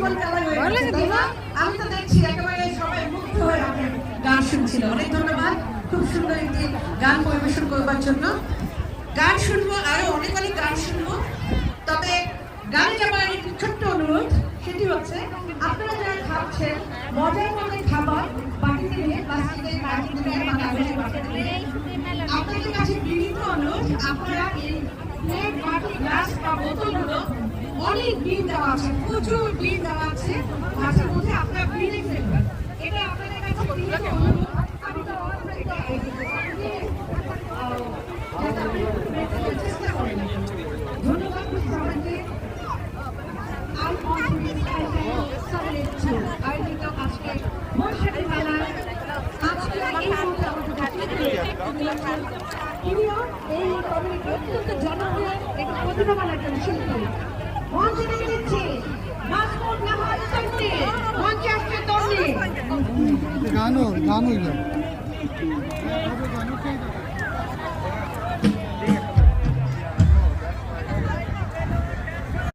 জীবন কালা হয়ে গেছে, তাই না? আমি তো দেখছি একেবারে সবাই মুগ্ধ হয়ে আপনার গান শুনছিল। অনেক ধন্যবাদ খুব সুন্দর একটি গান পরিবেশন করবার জন্য। গান শুনবো, আরো অনেক অনেক গান শুনবো। তবে গানে যাবার একটি ছোট্ট অনুরোধ, সেটি হচ্ছে আপনারা যারা খাচ্ছেন মজার মজার খাবার বাটিতে নিয়ে, প্লাস্টিকের বাটিতে নিয়ে বা কাগজের বাটিতে নিয়ে, আপনাদের কাছে বিনীত অনুরোধ, আপনারা এই প্লেট, বাটি, গ্লাস বা বোতলগুলো অনেক বিল দেওয়া আছে, প্রচুর বিল দেওয়া আছে, মাঝে মধ্যে আপনারা বিলে ফেলবেন। এটা আপনাদের কাছে বিনীত অনুরোধ। আমি তো এটা চেষ্টা করি। ধন্যবাদ সবাইকে। আয়োজিত আজকে বৈশাখী মেলায় আজকে এই মুহূর্তে তিনিও এই কমিউনিটি অত্যন্ত জনপ্রিয় একটি প্রতিভাবান একজন শিল্পী। মঞ্চে নিয়ে দিচ্ছি মাসুদ নাহার তন্নি, মঞ্চে আসছে তন্নি। গানও